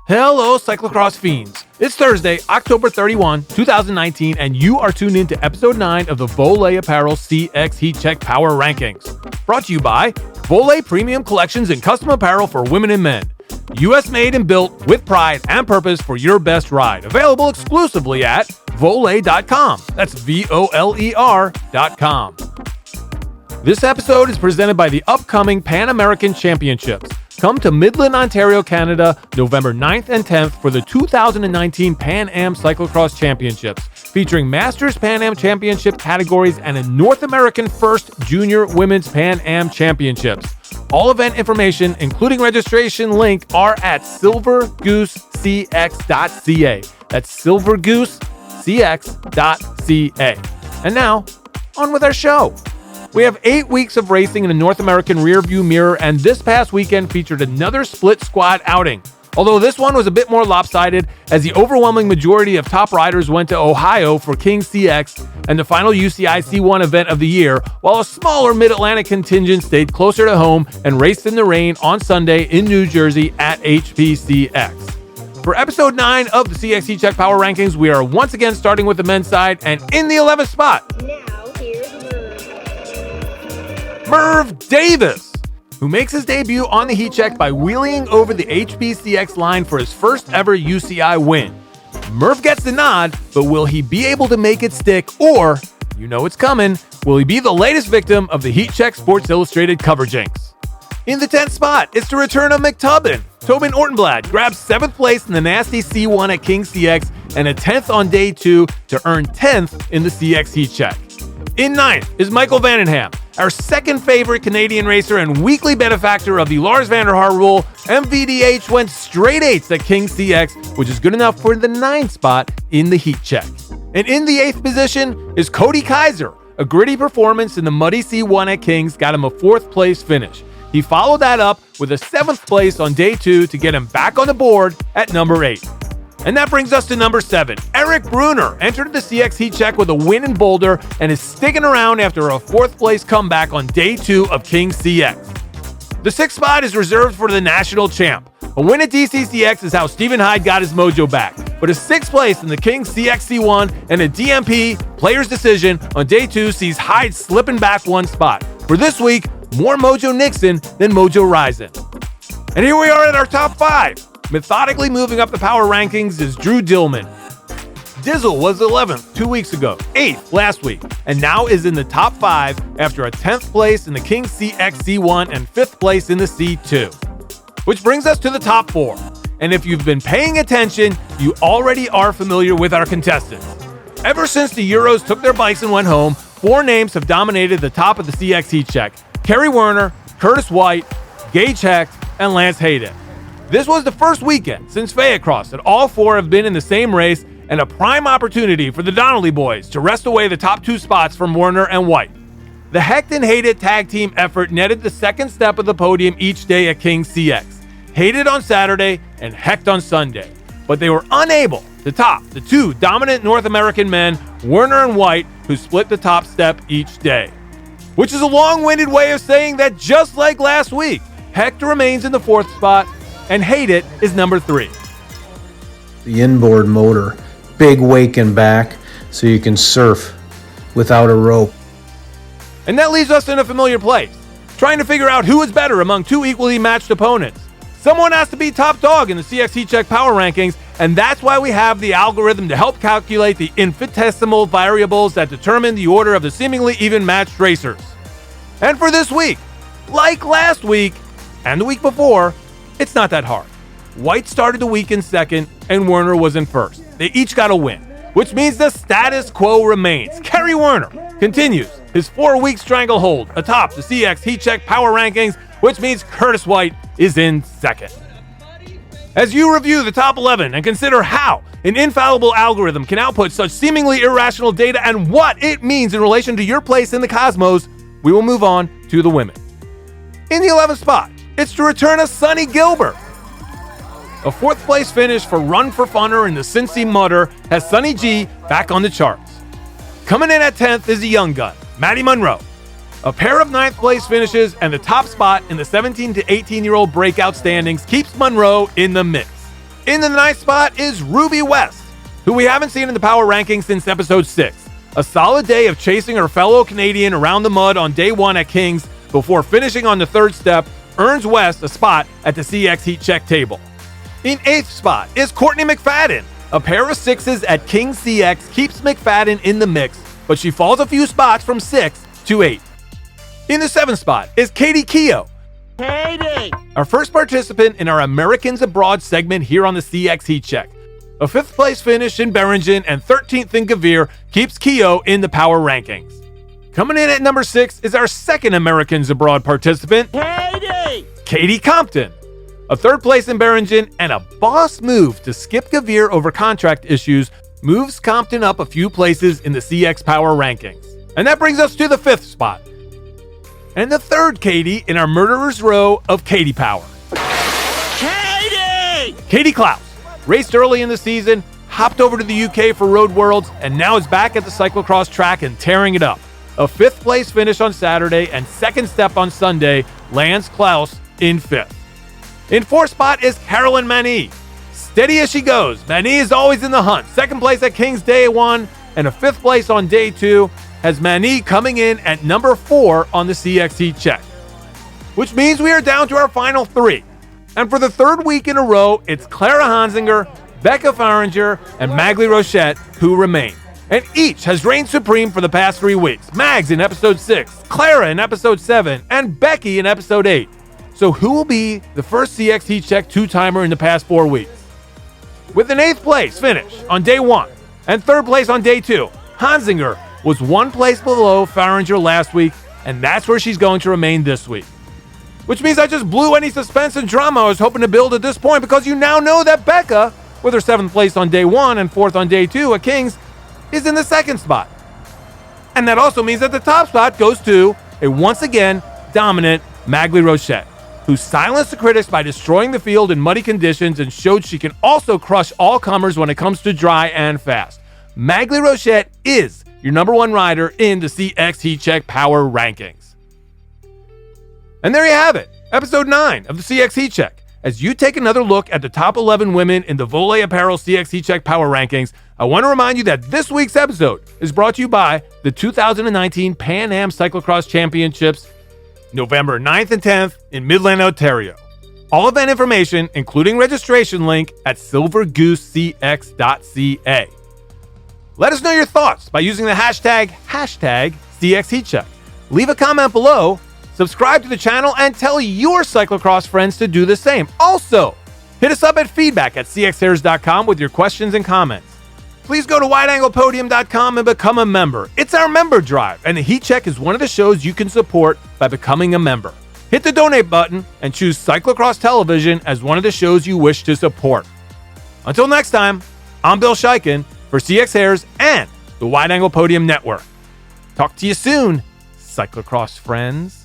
Hello, cyclocross fiends. It's Thursday, October 31, 2019, and you are tuned in to episode 9 of the Voler Apparel CX Heat Check Power Rankings. Brought to you by Voler Premium Collections and Custom Apparel for Women and Men. US made and built with pride and purpose for your best ride. Available exclusively at Voler.com. That's VOLER.com. This episode is presented by the upcoming Pan American Championships. Come to Midland, Ontario, Canada, November 9th and 10th for the 2019 Pan Am Cyclocross Championships, featuring Masters Pan Am Championship categories and a North American First Junior Women's Pan Am Championships. All event information, including registration link, are at silvergoosecx.ca. That's silvergoosecx.ca. And now, on with our show. We have 8 weeks of racing in the North American rearview mirror, and this past weekend featured another split squad outing. Although this one was a bit more lopsided, as the overwhelming majority of top riders went to Ohio for King CX and the final UCI C1 event of the year, while a smaller Mid-Atlantic contingent stayed closer to home and raced in the rain on Sunday in New Jersey at HPCX. For episode 9 of the CX Heat Check Power Rankings, we are once again starting with the men's side, and in the 11th spot, Merv Davis, who makes his debut on the heat check by wheeling over the HPCX line for his first ever UCI win. Merv gets the nod, but will he be able to make it stick, or, you know it's coming, will he be the latest victim of the Heat Check Sports Illustrated cover jinx? In the 10th spot, it's the return of McTubbin. Tobin Ortenblad grabs 7th place in the nasty C1 at King CX and a 10th on day 2 to earn 10th in the CX heat check. In 9th is Michael Vandenham, our second favorite Canadian racer and weekly benefactor of the Lars van der Haar rule. MVDH went straight 8s at King CX, which is good enough for the 9th spot in the heat check. And in the 8th position is Cody Kaiser. A gritty performance in the muddy C1 at Kings got him a 4th place finish. He followed that up with a 7th place on day 2 to get him back on the board at number 8. And that brings us to number 7. Eric Bruner entered the CX heat check with a win in Boulder and is sticking around after a 4th place comeback on day 2 of King CX. The 6th spot is reserved for the national champ. A win at DCCX is how Stephen Hyde got his mojo back, but a 6th place in the King CX C1 and a DMP player's decision on day 2 sees Hyde slipping back 1 spot. For this week, more Mojo Nixon than Mojo Rising. And here we are at our top 5. Methodically moving up the power rankings is Drew Dillman. Dizzle was 11th 2 weeks ago, 8th last week, and now is in the top 5 after a 10th place in the King CX C1 and 5th place in the C2. Which brings us to the top 4. And if you've been paying attention, you already are familiar with our contestants. Ever since the Euros took their bikes and went home, 4 names have dominated the top of the CX heat check: Kerry Werner, Curtis White, Gage Hecht, and Lance Hayden. This was the first weekend since Fayacross that all 4 have been in the same race, and a prime opportunity for the Donnelly boys to wrest away the top 2 spots from Werner and White. The Hecht and Hayden tag team effort netted the second step of the podium each day at King CX. Hayden on Saturday and Hecht on Sunday. But they were unable to top the 2 dominant North American men, Werner and White, who split the top step each day. Which is a long-winded way of saying that just like last week, Hecht remains in the 4th spot, and Hayden is number 3. The inboard motor, big wake and back, so you can surf without a rope. And that leaves us in a familiar place, trying to figure out who is better among 2 equally matched opponents. Someone has to be top dog in the CX Heat Check Power Rankings, and that's why we have the algorithm to help calculate the infinitesimal variables that determine the order of the seemingly even matched racers. And for this week, like last week and the week before, it's not that hard. White started the week in 2nd, and Werner was in 1st. They each got a win, which means the status quo remains. Kerry Werner continues his 4-week stranglehold atop the CX Heat Check Power Rankings, which means Curtis White is in 2nd. As you review the top 11 and consider how an infallible algorithm can output such seemingly irrational data and what it means in relation to your place in the cosmos, we will move on to the women. In the 11th spot, it's the return of Sunny Gilbert. A 4th place finish for Run for Funner in the Cincy Mudder has Sunny G back on the charts. Coming in at 10th is a young gun, Maddie Monroe. A pair of 9th place finishes and the top spot in the 17 to 18-year-old breakout standings keeps Monroe in the mix. In the 9th spot is Ruby West, who we haven't seen in the power rankings since episode 6. A solid day of chasing her fellow Canadian around the mud on day 1 at Kings before finishing on the 3rd step earns West a spot at the CX Heat Check table. In 8th spot is Courtney McFadden. A pair of 6s at Kings CX keeps McFadden in the mix, but she falls a few spots from 6 to 8. In the 7th spot is Katie Keough. Katie! Our first participant in our Americans Abroad segment here on the CX Heat Check. A 5th place finish in Beringen and 13th in Gavir keeps Keough in the power rankings. Coming in at number 6 is our second Americans Abroad participant, Katie Compton. A 3rd place in Beringen and a boss move to skip Gavir over contract issues moves Compton up a few places in the CX power rankings. And that brings us to the 5th spot. And the 3rd Katie in our Murderer's Row of Katie Power. Katie Klaus raced early in the season, hopped over to the UK for Road Worlds, and now is back at the cyclocross track and tearing it up. A 5th place finish on Saturday and 2nd step on Sunday lands Klaus in 5th. In 4th spot is Carolyn Mani. Steady as she goes, Mani is always in the hunt. 2nd place at Kings Day 1 and a 5th place on Day 2 has Mani coming in at number 4 on the CX Heat Check. Which means we are down to our final 3. And for the 3rd week in a row, it's Clara Hansinger, Becca Fahringer, and Maghalie Rochette who remain. And each has reigned supreme for the past 3 weeks. Mags in episode 6, Clara in episode 7, and Becky in episode 8. So who will be the first CX Heat Check 2-timer in the past 4 weeks? With an 8th place finish on day 1 and 3rd place on day 2, Hansinger was 1 place below Fahringer last week, and that's where she's going to remain this week. Which means I just blew any suspense and drama I was hoping to build at this point, because you now know that Becca, with her 7th place on day 1 and 4th on day 2 at Kings, is in the 2nd spot. And that also means that the top spot goes to a once again dominant Maghalie Rochette, who silenced the critics by destroying the field in muddy conditions and showed she can also crush all comers when it comes to dry and fast. Maghalie Rochette is your number 1 rider in the CX Heat Check Power Rankings. And there you have it, episode 9 of the CX Heat Check. As you take another look at the top 11 women in the Volley Apparel CX Heat Check Power Rankings, I want to remind you that this week's episode is brought to you by the 2019 Pan Am Cyclocross Championships, November 9th and 10th in Midland, Ontario. All event information, including registration link at silvergoosecx.ca. Let us know your thoughts by using the hashtag CXHeatCheck. Leave a comment below, subscribe to the channel, and tell your cyclocross friends to do the same. Also, hit us up at feedback@cxhairs.com with your questions and comments. Please go to wideanglepodium.com and become a member. It's our member drive, and the Heat Check is one of the shows you can support by becoming a member. Hit the donate button and choose Cyclocross Television as one of the shows you wish to support. Until next time, I'm Bill Scheiken for CX Hairs and the Wide Angle Podium Network. Talk to you soon, cyclocross friends.